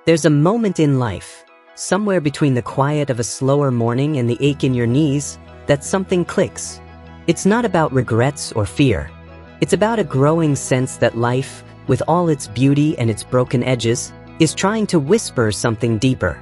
There's a moment in life, somewhere between the quiet of a slower morning and the ache in your knees, that something clicks. It's not about regrets or fear. It's about a growing sense that life, with all its beauty and its broken edges, is trying to whisper something deeper.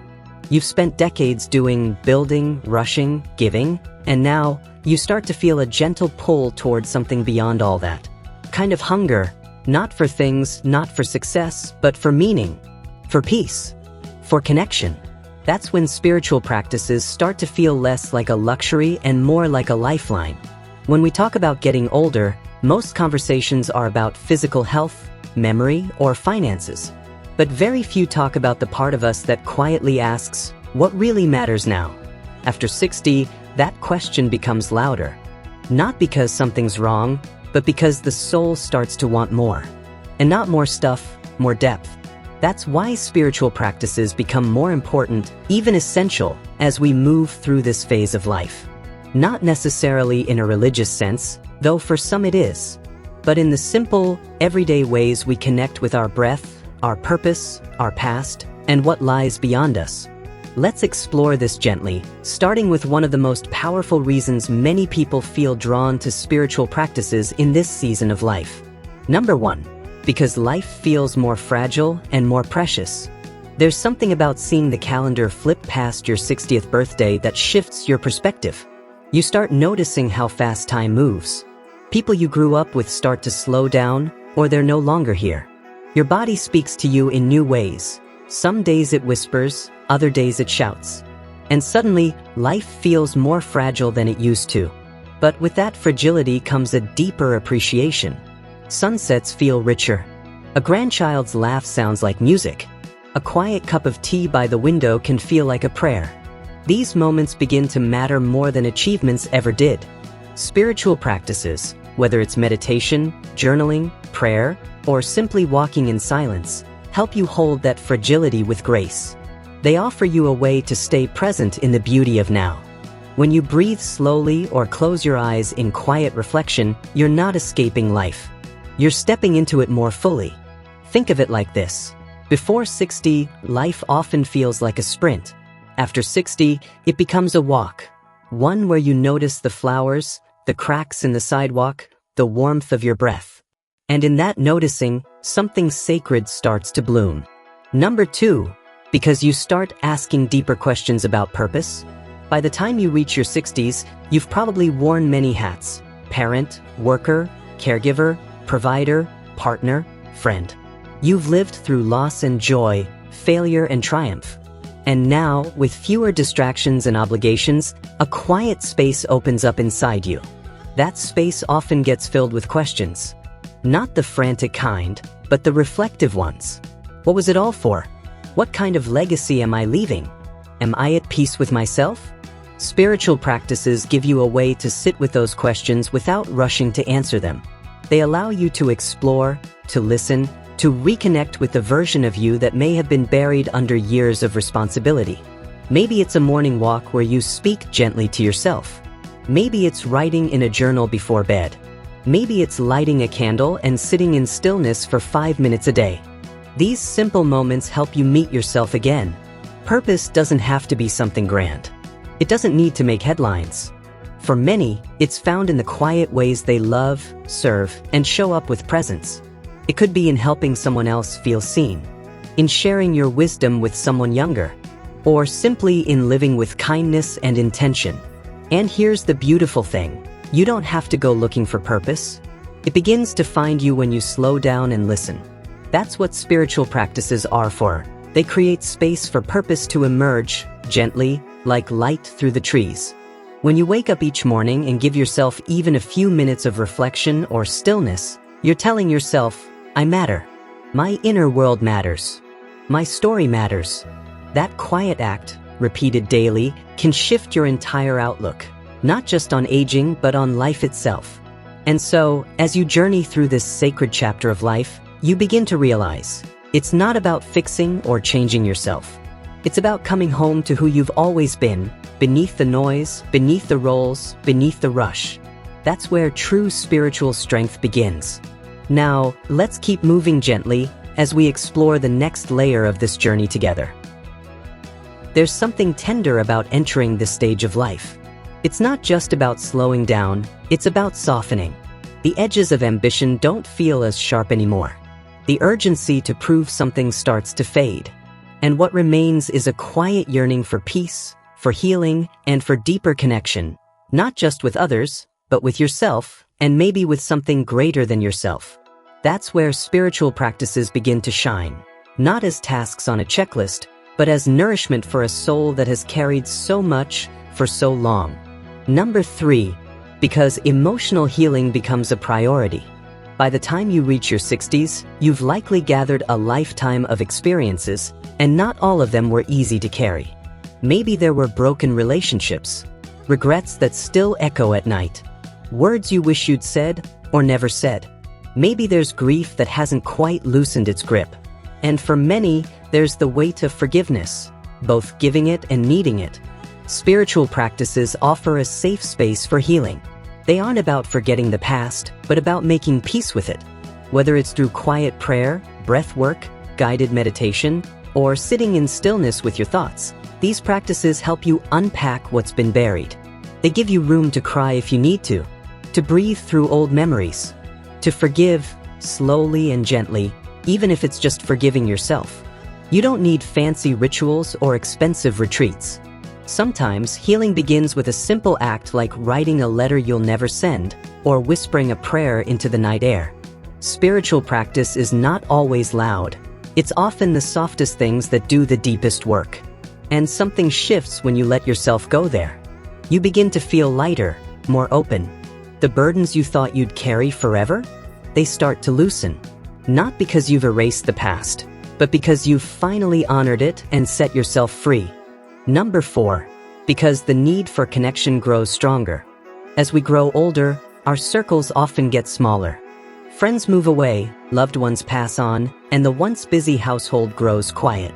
You've spent decades doing, building, rushing, giving, and now you start to feel a gentle pull towards something beyond all that. Kind of hunger, not for things, not for success, but for meaning, for peace, for connection. That's when spiritual practices start to feel less like a luxury and more like a lifeline. When we talk about getting older, most conversations are about physical health, memory, or finances. But very few talk about the part of us that quietly asks, what really matters now? After 60, that question becomes louder. Not because something's wrong, but because the soul starts to want more. And not more stuff, more depth. That's why spiritual practices become more important, even essential, as we move through this phase of life. Not necessarily in a religious sense, though for some it is, but in the simple, everyday ways we connect with our breath, our purpose, our past, and what lies beyond us. Let's explore this gently, starting with one of the most powerful reasons many people feel drawn to spiritual practices in this season of life. Number 1. Because life feels more fragile and more precious. There's something about seeing the calendar flip past your 60th birthday that shifts your perspective. You start noticing how fast time moves. People you grew up with start to slow down, or they're no longer here. Your body speaks to you in new ways. Some days it whispers, other days it shouts. And suddenly, life feels more fragile than it used to. But with that fragility comes a deeper appreciation. Sunsets feel richer. A grandchild's laugh sounds like music. A quiet cup of tea by the window can feel like a prayer. These moments begin to matter more than achievements ever did. Spiritual practices, whether it's meditation, journaling, prayer, or simply walking in silence, help you hold that fragility with grace. They offer you a way to stay present in the beauty of now. When you breathe slowly or close your eyes in quiet reflection, you're not escaping life. You're stepping into it more fully. Think of it like this. Before 60, life often feels like a sprint. After 60, it becomes a walk. One where you notice the flowers, the cracks in the sidewalk, the warmth of your breath. And in that noticing, something sacred starts to bloom. Number 2, because you start asking deeper questions about purpose. By the time you reach your 60s, you've probably worn many hats: parent, worker, caregiver, provider, partner, friend. You've lived through loss and joy, failure and triumph. And now, with fewer distractions and obligations, a quiet space opens up inside you. That space often gets filled with questions. Not the frantic kind, but the reflective ones. What was it all for? What kind of legacy am I leaving? Am I at peace with myself? Spiritual practices give you a way to sit with those questions without rushing to answer them. They allow you to explore, to listen, to reconnect with the version of you that may have been buried under years of responsibility. Maybe it's a morning walk where you speak gently to yourself. Maybe it's writing in a journal before bed. Maybe it's lighting a candle and sitting in stillness for 5 minutes a day. These simple moments help you meet yourself again. Purpose doesn't have to be something grand. It doesn't need to make headlines. For many, it's found in the quiet ways they love, serve, and show up with presence. It could be in helping someone else feel seen, in sharing your wisdom with someone younger, or simply in living with kindness and intention. And here's the beautiful thing. You don't have to go looking for purpose. It begins to find you when you slow down and listen. That's what spiritual practices are for. They create space for purpose to emerge, gently, like light through the trees. When you wake up each morning and give yourself even a few minutes of reflection or stillness, you're telling yourself, I matter. My inner world matters. My story matters. That quiet act, repeated daily, can shift your entire outlook. Not just on aging, but on life itself. And so, as you journey through this sacred chapter of life, you begin to realize, it's not about fixing or changing yourself. It's about coming home to who you've always been, beneath the noise, beneath the roles, beneath the rush. That's where true spiritual strength begins. Now, let's keep moving gently, as we explore the next layer of this journey together. There's something tender about entering this stage of life. It's not just about slowing down, it's about softening. The edges of ambition don't feel as sharp anymore. The urgency to prove something starts to fade. And what remains is a quiet yearning for peace, for healing, and for deeper connection, not just with others, but with yourself, and maybe with something greater than yourself. That's where spiritual practices begin to shine, not as tasks on a checklist, but as nourishment for a soul that has carried so much for so long. Number 3, because emotional healing becomes a priority. By the time you reach your 60s, you've likely gathered a lifetime of experiences, and not all of them were easy to carry. Maybe there were broken relationships, regrets that still echo at night, words you wish you'd said or never said. Maybe there's grief that hasn't quite loosened its grip. And for many, there's the weight of forgiveness, both giving it and needing it. Spiritual practices offer a safe space for healing. They aren't about forgetting the past, but about making peace with it. Whether it's through quiet prayer, breath work, guided meditation, or sitting in stillness with your thoughts, these practices help you unpack what's been buried. They give you room to cry if you need to breathe through old memories, to forgive slowly and gently, even if it's just forgiving yourself. You don't need fancy rituals or expensive retreats. Sometimes healing begins with a simple act like writing a letter you'll never send or whispering a prayer into the night air. Spiritual practice is not always loud. It's often the softest things that do the deepest work. And something shifts when you let yourself go there. You begin to feel lighter, more open. The burdens you thought you'd carry forever, they start to loosen. Not because you've erased the past, but because you've finally honored it and set yourself free. Number 4, because the need for connection grows stronger. As we grow older, our circles often get smaller. Friends move away, loved ones pass on, and the once busy household grows quiet.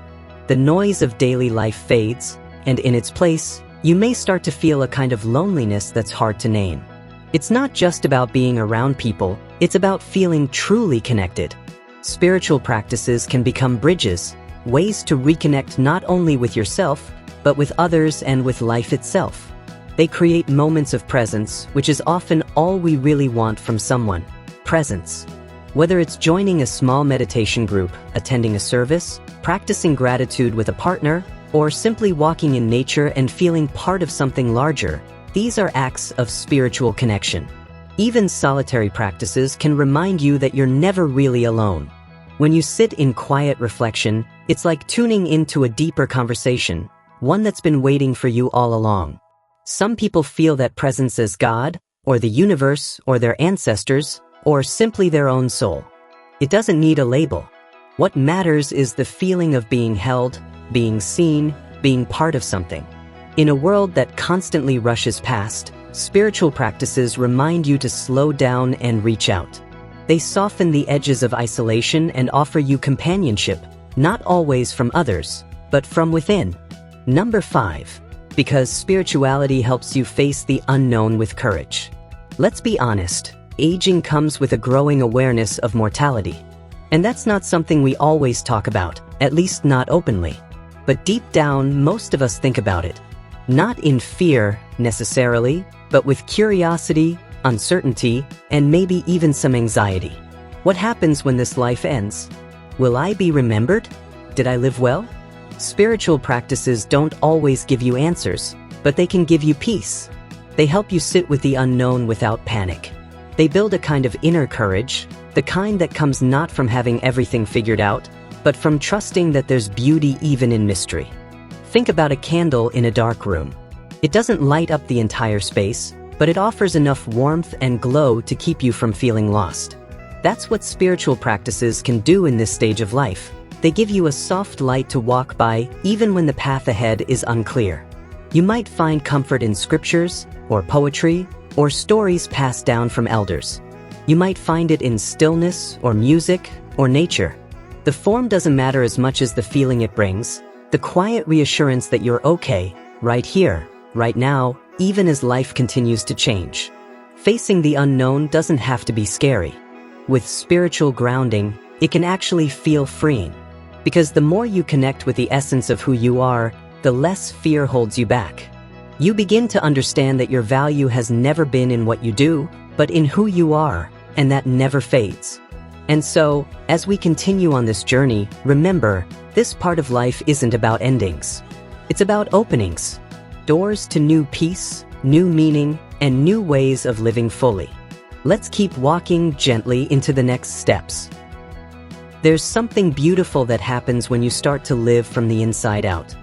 The noise of daily life fades, and in its place, you may start to feel a kind of loneliness that's hard to name. It's not just about being around people, it's about feeling truly connected. Spiritual practices can become bridges, ways to reconnect not only with yourself, but with others and with life itself. They create moments of presence, which is often all we really want from someone. Presence. Whether it's joining a small meditation group, attending a service, practicing gratitude with a partner, or simply walking in nature and feeling part of something larger, these are acts of spiritual connection. Even solitary practices can remind you that you're never really alone. When you sit in quiet reflection, it's like tuning into a deeper conversation, one that's been waiting for you all along. Some people feel that presence as God, or the universe, or their ancestors, or simply their own soul. It doesn't need a label. What matters is the feeling of being held, being seen, being part of something. In a world that constantly rushes past, spiritual practices remind you to slow down and reach out. They soften the edges of isolation and offer you companionship, not always from others, but from within. Number 5, because spirituality helps you face the unknown with courage. Let's be honest, aging comes with a growing awareness of mortality. And that's not something we always talk about, at least not openly. But deep down, most of us think about it. Not in fear, necessarily, but with curiosity, uncertainty, and maybe even some anxiety. What happens when this life ends? Will I be remembered? Did I live well? Spiritual practices don't always give you answers, but they can give you peace. They help you sit with the unknown without panic. They build a kind of inner courage, the kind that comes not from having everything figured out, but from trusting that there's beauty even in mystery. Think about a candle in a dark room. It doesn't light up the entire space, but it offers enough warmth and glow to keep you from feeling lost. That's what spiritual practices can do in this stage of life. They give you a soft light to walk by, even when the path ahead is unclear. You might find comfort in scriptures, or poetry, or stories passed down from elders. You might find it in stillness, or music, or nature. The form doesn't matter as much as the feeling it brings, the quiet reassurance that you're okay, right here, right now, even as life continues to change. Facing the unknown doesn't have to be scary. With spiritual grounding, it can actually feel freeing. Because the more you connect with the essence of who you are, the less fear holds you back. You begin to understand that your value has never been in what you do, but in who you are, and that never fades. And so, as we continue on this journey, remember, this part of life isn't about endings. It's about openings. Doors to new peace, new meaning, and new ways of living fully. Let's keep walking gently into the next steps. There's something beautiful that happens when you start to live from the inside out.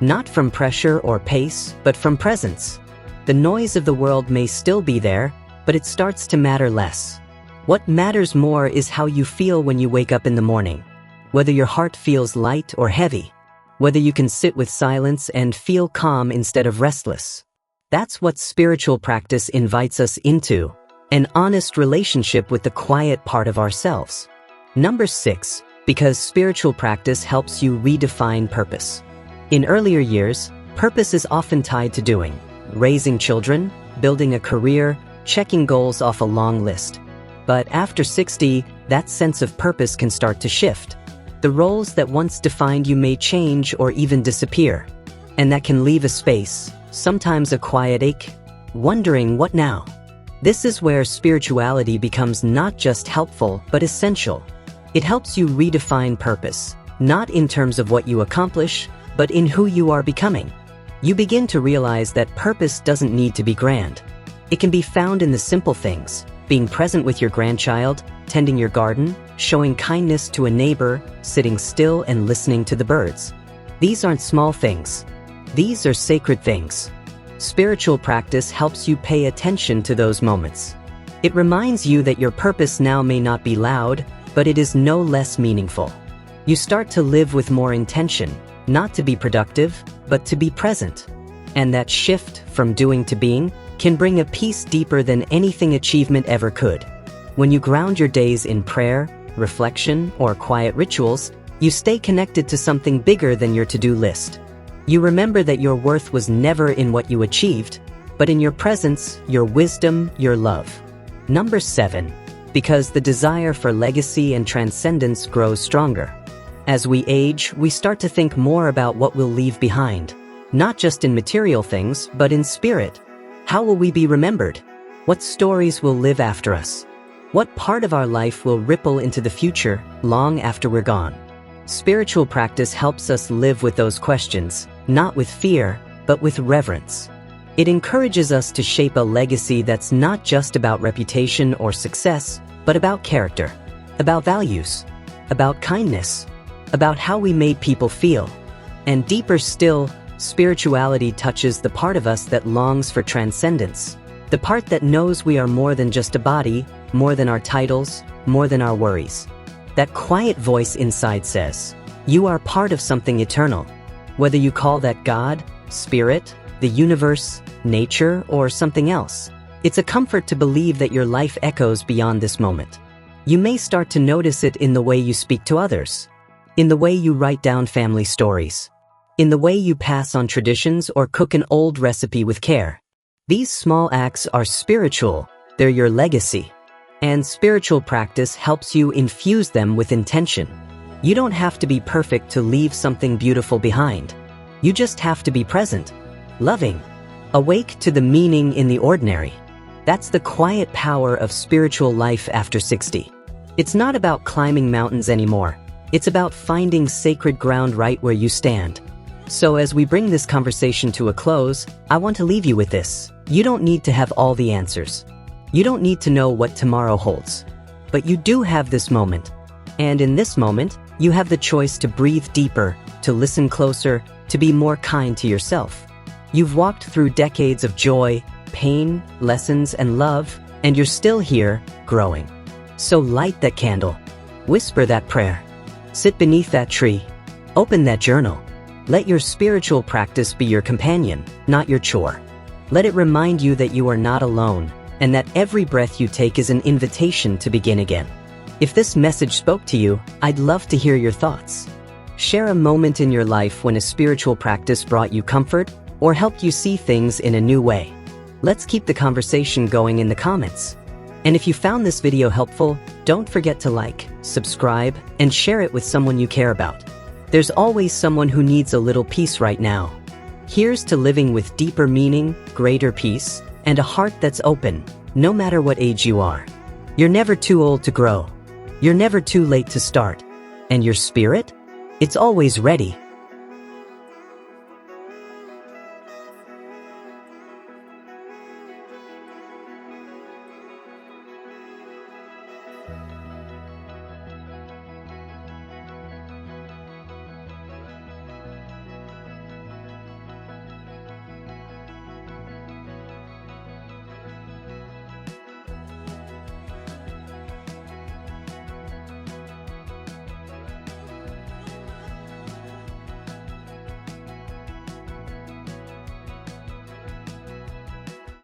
Not from pressure or pace, but from presence. The noise of the world may still be there, but it starts to matter less. What matters more is how you feel when you wake up in the morning. Whether your heart feels light or heavy. Whether you can sit with silence and feel calm instead of restless. That's what spiritual practice invites us into, an honest relationship with the quiet part of ourselves. Number 6, because spiritual practice helps you redefine purpose. In earlier years, purpose is often tied to doing, raising children, building a career, checking goals off a long list. But after 60, that sense of purpose can start to shift. The roles that once defined you may change or even disappear. And that can leave a space, sometimes a quiet ache, wondering what now? This is where spirituality becomes not just helpful, but essential. It helps you redefine purpose, not in terms of what you accomplish, but in who you are becoming. You begin to realize that purpose doesn't need to be grand. It can be found in the simple things, being present with your grandchild, tending your garden, showing kindness to a neighbor, sitting still and listening to the birds. These aren't small things. These are sacred things. Spiritual practice helps you pay attention to those moments. It reminds you that your purpose now may not be loud, but it is no less meaningful. You start to live with more intention, not to be productive, but to be present. And that shift from doing to being can bring a peace deeper than anything achievement ever could. When you ground your days in prayer, reflection, or quiet rituals, you stay connected to something bigger than your to-do list. You remember that your worth was never in what you achieved, but in your presence, your wisdom, your love. Number 7, because the desire for legacy and transcendence grows stronger. As we age, we start to think more about what we'll leave behind, not just in material things, but in spirit. How will we be remembered? What stories will live after us? What part of our life will ripple into the future long after we're gone? Spiritual practice helps us live with those questions, not with fear, but with reverence. It encourages us to shape a legacy that's not just about reputation or success, but about character, about values, about kindness, about how we made people feel. And deeper still, spirituality touches the part of us that longs for transcendence, the part that knows we are more than just a body, more than our titles, more than our worries. That quiet voice inside says, you are part of something eternal. Whether you call that God, spirit, the universe, nature, or something else, it's a comfort to believe that your life echoes beyond this moment. You may start to notice it in the way you speak to others, in the way you write down family stories, in the way you pass on traditions or cook an old recipe with care. These small acts are spiritual, they're your legacy. And spiritual practice helps you infuse them with intention. You don't have to be perfect to leave something beautiful behind. You just have to be present, loving, awake to the meaning in the ordinary. That's the quiet power of spiritual life after 60. It's not about climbing mountains anymore. It's about finding sacred ground right where you stand. So as we bring this conversation to a close, I want to leave you with this. You don't need to have all the answers. You don't need to know what tomorrow holds. But you do have this moment. And in this moment, you have the choice to breathe deeper, to listen closer, to be more kind to yourself. You've walked through decades of joy, pain, lessons, and love, and you're still here, growing. So light that candle. Whisper that prayer. Sit beneath that tree. Open that journal. Let your spiritual practice be your companion, not your chore. Let it remind you that you are not alone, and that every breath you take is an invitation to begin again. If this message spoke to you, I'd love to hear your thoughts. Share a moment in your life when a spiritual practice brought you comfort or helped you see things in a new way. Let's keep the conversation going in the comments. And if you found this video helpful, Don't forget to like, subscribe, and share it with someone you care about. There's always someone who needs a little peace right now. Here's to living with deeper meaning, greater peace, and a heart that's open, no matter what age you are. You're never too old to grow. You're never too late to start. And your spirit? It's always ready.